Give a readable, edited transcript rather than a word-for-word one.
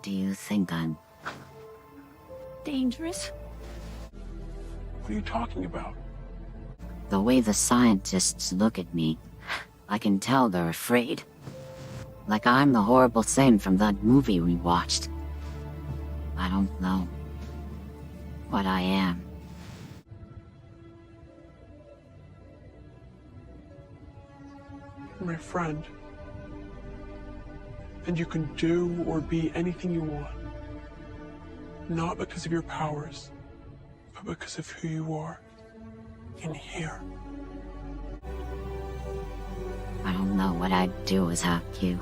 Do you think I'm dangerous? What are you talking about? The way the scientists look at me, I can tell they're afraid. Like I'm the horrible thing from that movie we watched. I don't know what I am. You're my friend. And you can do or be anything you want. Not because of your powers, but because of who you are. In here. I don't know what I'd do without you.